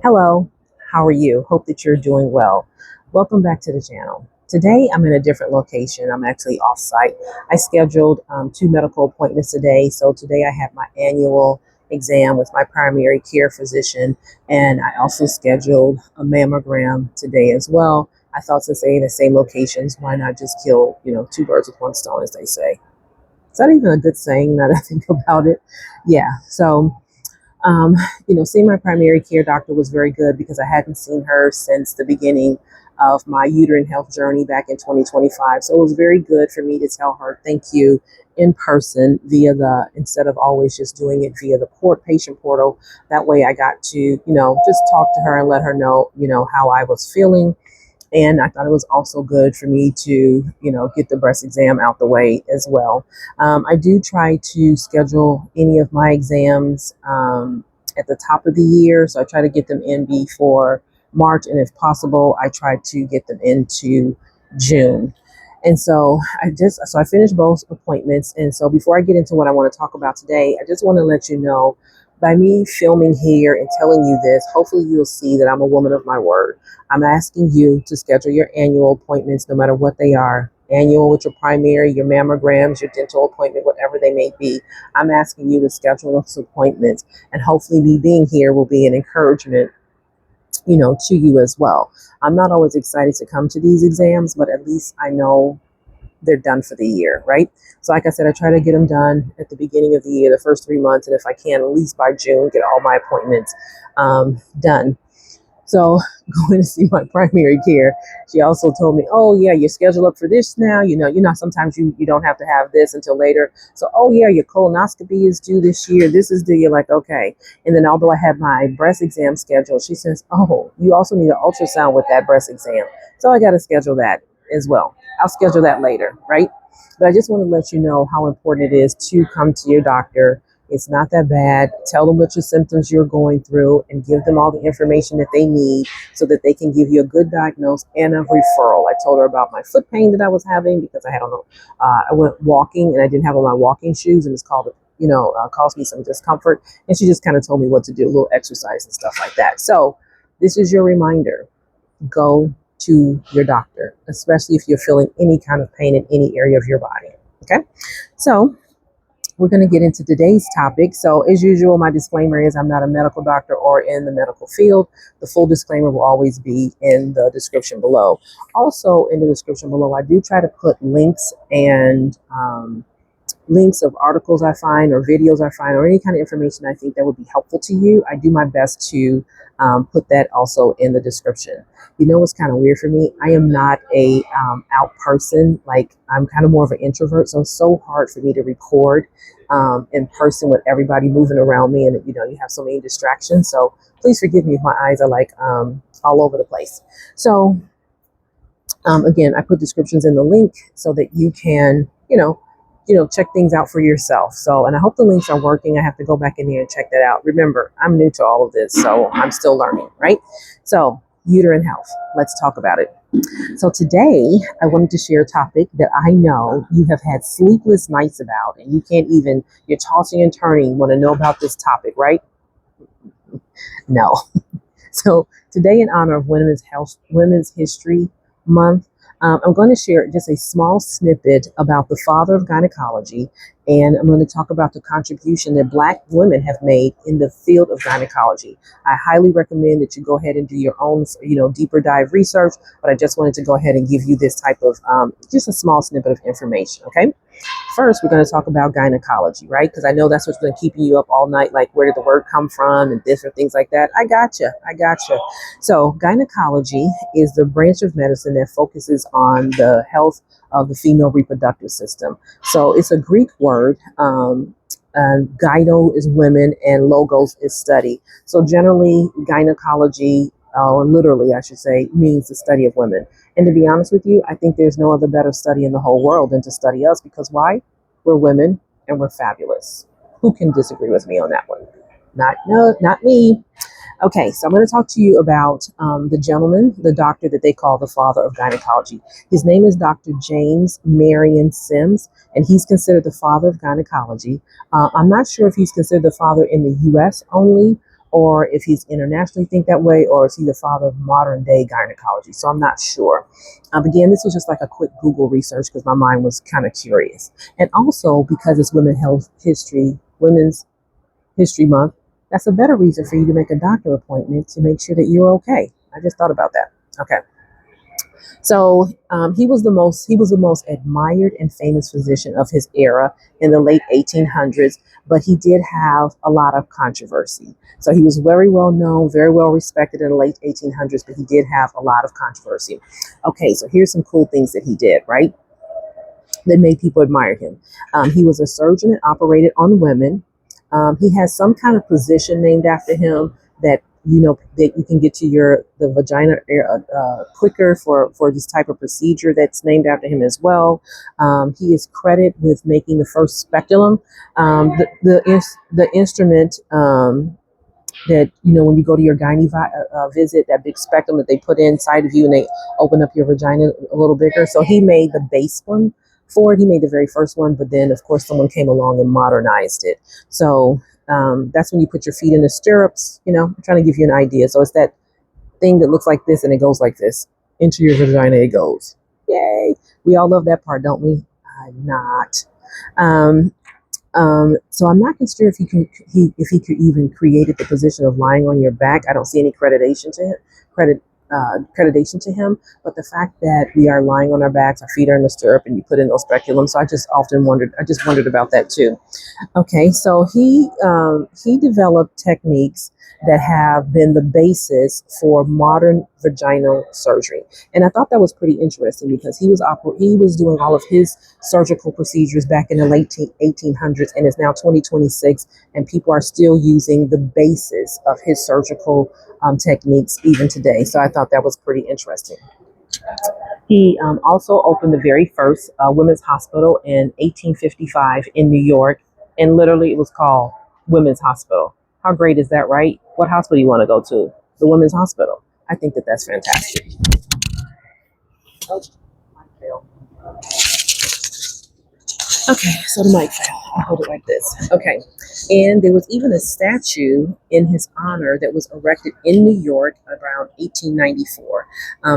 Hello, how are you? Hope that you're doing well. Welcome back to the channel. Today I'm in a different location. I'm actually off site. I scheduled two medical appointments today. So today I have my annual exam with my primary care physician, and I also scheduled a mammogram today as well. I thought, since they're in the same locations, why not just kill, two birds with one stone, as they say. Is that even a good saying now that I think about it? Yeah. So um, seeing my primary care doctor was very good because I hadn't seen her since the beginning of my uterine health journey back in 2025. So it was very good for me to tell her thank you in person instead of always just doing it via the patient portal. That way I got to, just talk to her and let her know, how I was feeling. And I thought it was also good for me to, get the breast exam out the way as well. I do try to schedule any of my exams at the top of the year. So I try to get them in before March. And if possible, I try to get them into June. And so I finished both appointments. And so before I get into what I want to talk about today, I just want to let you know, by me filming here and telling you this, hopefully you'll see that I'm a woman of my word. I'm asking you to schedule your annual appointments, no matter what they are. Annual with your primary, your mammograms, your dental appointment, whatever they may be. I'm asking you to schedule those appointments. And hopefully me being here will be an encouragement, to you as well. I'm not always excited to come to these exams, but at least I know they're done for the year, right? So like I said, I try to get them done at the beginning of the year, the first 3 months. And if I can, at least by June, get all my appointments done. So going to see my primary care, she also told me, oh yeah, you're scheduled up for this now. Sometimes you don't have to have this until later. So, oh yeah, your colonoscopy is due this year. This is due. You're like, okay. And then although I have my breast exam scheduled, she says, oh, you also need an ultrasound with that breast exam. So I got to schedule that as well. I'll schedule that later, right? But I just want to let you know how important it is to come to your doctor. It's not that bad. Tell them what your symptoms you're going through and give them all the information that they need so that they can give you a good diagnosis and a referral. I told her about my foot pain that I was having because I went walking and I didn't have on my walking shoes, and it's caused me some discomfort. And she just kind of told me what to do, a little exercise and stuff like that. So this is your reminder. Go to your doctor, especially if you're feeling any kind of pain in any area of your body. Okay. So we're going to get into today's topic. So as usual, my disclaimer is I'm not a medical doctor or in the medical field. The full disclaimer will always be in the description below. Also in the description below, I do try to put links and links of articles I find or videos I find or any kind of information I think that would be helpful to you. I do my best to put that also in the description. You know what's kind of weird for me? I am not a out person. Like, I'm kind of more of an introvert, so it's so hard for me to record in person with everybody moving around me, and you have so many distractions. So please forgive me if my eyes are like all over the place. So again, I put descriptions in the link so that you can check things out for yourself. So, and I hope the links are working. I have to go back in there and check that out. Remember, I'm new to all of this, so I'm still learning, right? So, uterine health. Let's talk about it. So today, I wanted to share a topic that I know you have had sleepless nights about, and you're tossing and turning, want to know about this topic, right? No. So today, in honor of Women's History Month, I'm going to share just a small snippet about the Father of Gynecology, and I'm going to talk about the contribution that Black women have made in the field of gynecology. I highly recommend that you go ahead and do your own, deeper dive research, but I just wanted to go ahead and give you this type of, just a small snippet of information, okay? First, we're going to talk about gynecology, right? Because I know that's what's been keeping you up all night. Like, where did the word come from and different things like that. I gotcha. So gynecology is the branch of medicine that focuses on the health of the female reproductive system. So it's a Greek word. Gyno is women and logos is study. So generally, gynecology, or literally, I should say, means the study of women. And to be honest with you, I think there's no other better study in the whole world than to study us, because why? We're women and we're fabulous. Who can disagree with me on that one? Not me. Okay, so I'm going to talk to you about the gentleman, the doctor that they call the father of gynecology. His name is Dr. James Marion Sims, and he's considered the father of gynecology. I'm not sure if he's considered the father in the U.S. only, or if he's internationally think that way, or is he the father of modern day gynecology. So I'm not sure. Again, this was just like a quick Google research because my mind was kind of curious. And also because it's Women's History Month, that's a better reason for you to make a doctor appointment to make sure that you're okay. I just thought about that. Okay. So he was the most admired and famous physician of his era in the late 1800s, but he did have a lot of controversy. So he was very well known, very well respected in the late 1800s, but he did have a lot of controversy. Okay, so here's some cool things that he did, right? That made people admire him. He was a surgeon and operated on women. He has some kind of position named after him that that you can get to the vagina quicker for this type of procedure that's named after him as well. He is credited with making the first speculum, the instrument that when you go to your visit, that big speculum that they put inside of you and they open up your vagina a little bigger. So he made the base one for it. He made the very first one, but then of course someone came along and modernized it. So that's when you put your feet in the stirrups. I'm trying to give you an idea. So it's that thing that looks like this and it goes like this into your vagina. It goes. Yay! We all love that part, don't we? I'm not. Um, so I'm not sure if he could even created the position of lying on your back. I don't see any accreditation to him. But the fact that we are lying on our backs, our feet are in the stirrup, and you put in those speculums. So I just wondered about that too. Okay, so he developed techniques that have been the basis for modern vaginal surgery, and I thought that was pretty interesting because he was doing all of his surgical procedures back in the late 1800s, and it's now 2026, and people are still using the basis of his surgical techniques even today. So I thought that was pretty interesting. He also opened the very first women's hospital in 1855 in New York, and literally it was called Women's Hospital. How great is that, right? What hospital you want to go to? The Women's Hospital. I think that that's fantastic. Oh, mic fell. Okay, so the mic fell. I'll hold it like this. Okay, and there was even a statue in his honor that was erected in New York around 1894.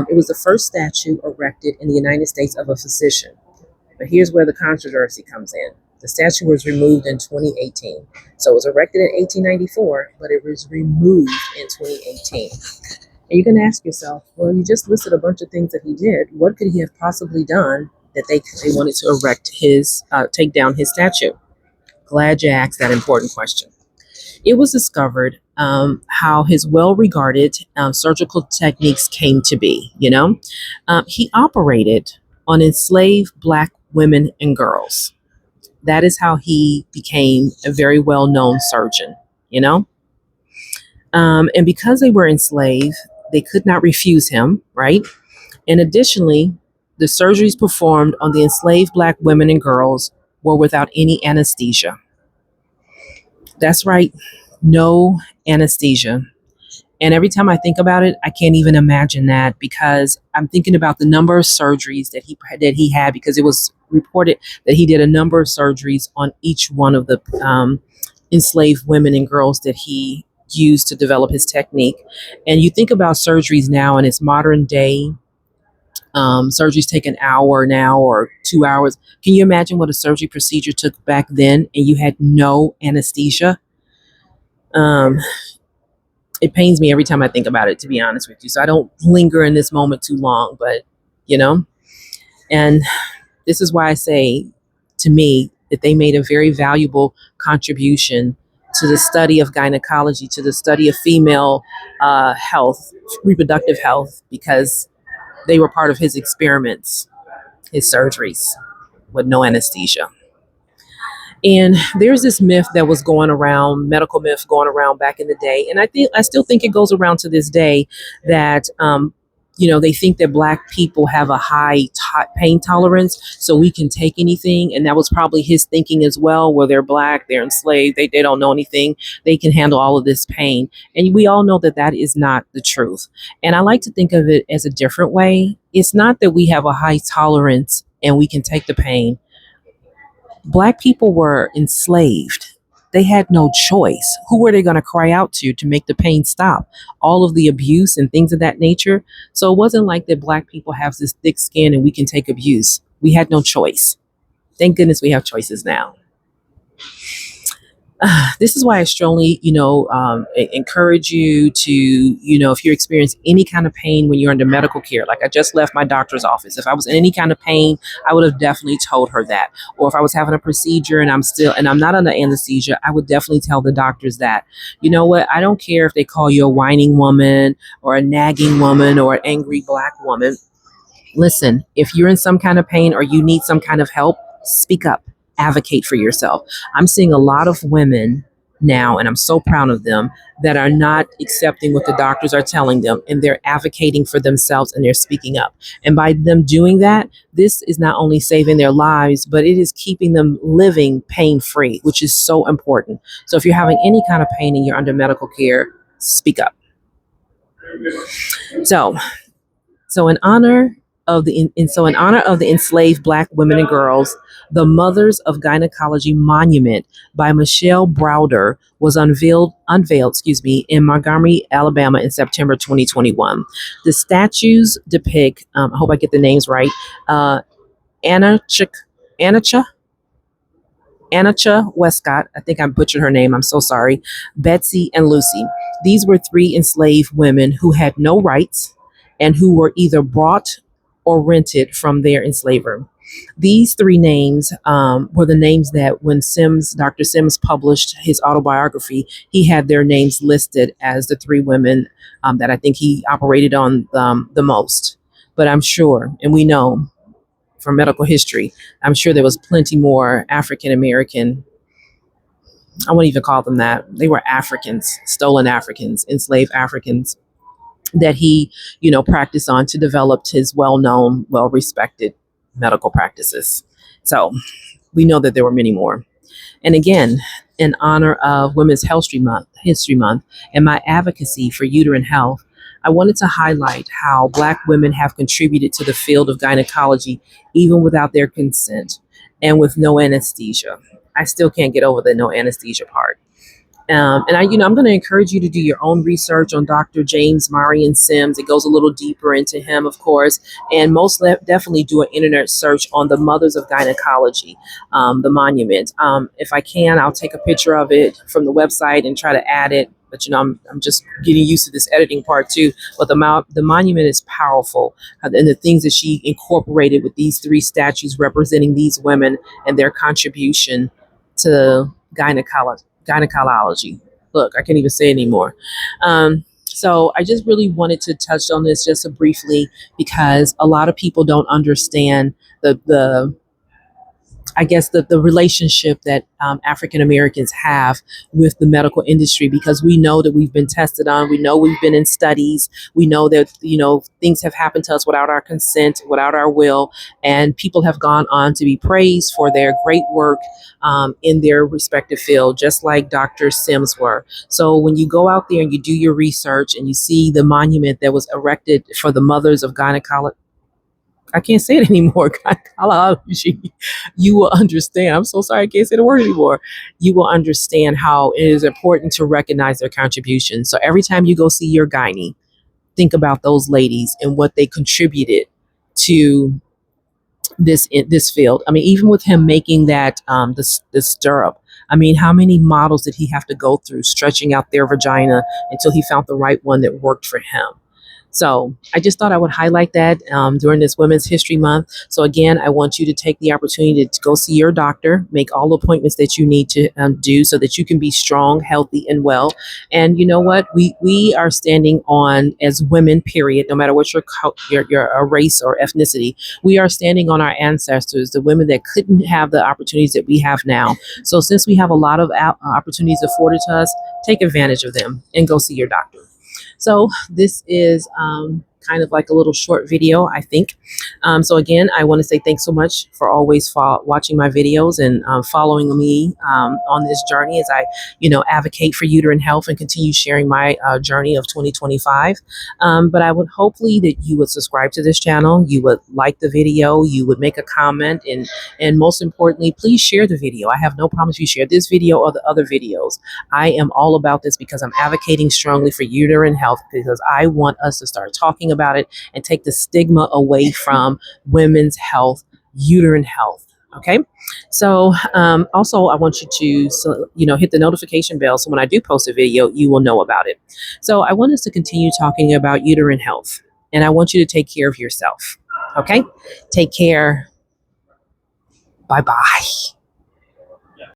It was the first statue erected in the United States of a physician. But here's where the controversy comes in. The statue was removed in 2018. So it was erected in 1894, but it was removed in 2018. And you're going to ask yourself, well, you just listed a bunch of things that he did. What could he have possibly done that they wanted to take down his statue? Glad you asked that important question. It was discovered how his well-regarded surgical techniques came to be. He operated on enslaved Black women and girls. That is how he became a very well-known surgeon. You know, and because they were enslaved, they could not refuse him, right? And additionally, the surgeries performed on the enslaved Black women and girls were without any anesthesia. That's right, no anesthesia. And every time I think about it, I can't even imagine that because I'm thinking about the number of surgeries that he had, because it was reported that he did a number of surgeries on each one of the enslaved women and girls that he used to develop his technique. And you think about surgeries now, and it's modern day. Surgeries take an hour now or 2 hours. Can you imagine what a surgery procedure took back then and you had no anesthesia? Um, it pains me every time I think about it, to be honest with you. So I don't linger in this moment too long, but you know, and this is why I say, to me, that they made a very valuable contribution to the study of gynecology, to the study of female health, reproductive health, because they were part of his experiments, his surgeries with no anesthesia. And there's this myth that was going around, medical myth going around back in the day, and I still think it goes around to this day, that They think that Black people have a high pain tolerance, so we can take anything. And that was probably his thinking as well, where they're Black, they're enslaved, they don't know anything, they can handle all of this pain. And we all know that that is not the truth. And I like to think of it as a different way. It's not that we have a high tolerance and we can take the pain. Black people were enslaved. They had no choice. Who were they going to cry out to make the pain stop? All of the abuse and things of that nature. So it wasn't like that Black people have this thick skin and we can take abuse. We had no choice. Thank goodness we have choices now. This is why I strongly, encourage you to, if you experience any kind of pain when you're under medical care, like I just left my doctor's office. If I was in any kind of pain, I would have definitely told her that. Or if I was having a procedure and I'm not under anesthesia, I would definitely tell the doctors that. You know what? I don't care if they call you a whining woman or a nagging woman or an angry Black woman. Listen, if you're in some kind of pain or you need some kind of help, speak up, advocate for yourself. I'm seeing a lot of women now, and I'm so proud of them, that are not accepting what the doctors are telling them, and they're advocating for themselves and they're speaking up. And by them doing that, this is not only saving their lives, but it is keeping them living pain-free, which is so important. So if you're having any kind of pain and you're under medical care, speak up. So in honor of the enslaved Black women and girls, the Mothers of Gynecology Monument by Michelle Browder was unveiled, in Montgomery, Alabama in September 2021. The statues depict, I hope I get the names right, Anacha Westcott, I think I butchered her name, I'm so sorry, Betsy, and Lucy. These were three enslaved women who had no rights and who were either brought or rented from their enslaver. These three names were the names that when Dr. Sims published his autobiography, he had their names listed as the three women that I think he operated on the most. But I'm sure, and we know from medical history, I'm sure there was plenty more African American, I won't even call them that. They were Africans, stolen Africans, enslaved Africans that he, practiced on to develop his well-known, well-respected medical practices. So we know that there were many more. And again, in honor of Women's History Month, and my advocacy for uterine health, I wanted to highlight how Black women have contributed to the field of gynecology even without their consent and with no anesthesia. I still can't get over the no anesthesia part. I'm going to encourage you to do your own research on Dr. James Marion Sims. It goes a little deeper into him, of course, and definitely do an internet search on the Mothers of Gynecology, the monument. If I can, I'll take a picture of it from the website and try to add it. But I'm just getting used to this editing part too. But the monument is powerful, and the things that she incorporated with these three statues representing these women and their contribution to gynecology. Look, I can't even say anymore. So I just really wanted to touch on this just briefly because a lot of people don't understand the relationship that African Americans have with the medical industry, because we know that we've been tested on, we know we've been in studies, we know that, things have happened to us without our consent, without our will, and people have gone on to be praised for their great work in their respective field, just like Dr. Sims were. So when you go out there and you do your research and you see the monument that was erected for the Mothers of Gynecology, I can't say it anymore. Gynecology. You will understand. I'm so sorry I can't say the word anymore. You will understand how it is important to recognize their contribution. So every time you go see your gynae, think about those ladies and what they contributed to this field. I mean, even with him making that the stirrup, I mean, how many models did he have to go through stretching out their vagina until he found the right one that worked for him? So I just thought I would highlight that during this Women's History Month. So again, I want you to take the opportunity to go see your doctor, make all appointments that you need to do so that you can be strong, healthy, and well. And you know what? We are standing on, as women, period, no matter what your race or ethnicity, we are standing on our ancestors, the women that couldn't have the opportunities that we have now. So since we have a lot of opportunities afforded to us, take advantage of them and go see your doctor. So this is kind of like a little short video, I think. So again, I want to say thanks so much for always watching my videos and following me on this journey as I, advocate for uterine health and continue sharing my journey of 2025. But I would hopefully that you would subscribe to this channel, you would like the video, you would make a comment, and most importantly, please share the video. I have no problem if you share this video or the other videos. I am all about this because I'm advocating strongly for uterine health, because I want us to start talking about it and take the stigma away from women's health, uterine health. Okay. So also I want you to, hit the notification bell. So when I do post a video, you will know about it. So I want us to continue talking about uterine health, and I want you to take care of yourself. Okay. Take care. Bye-bye.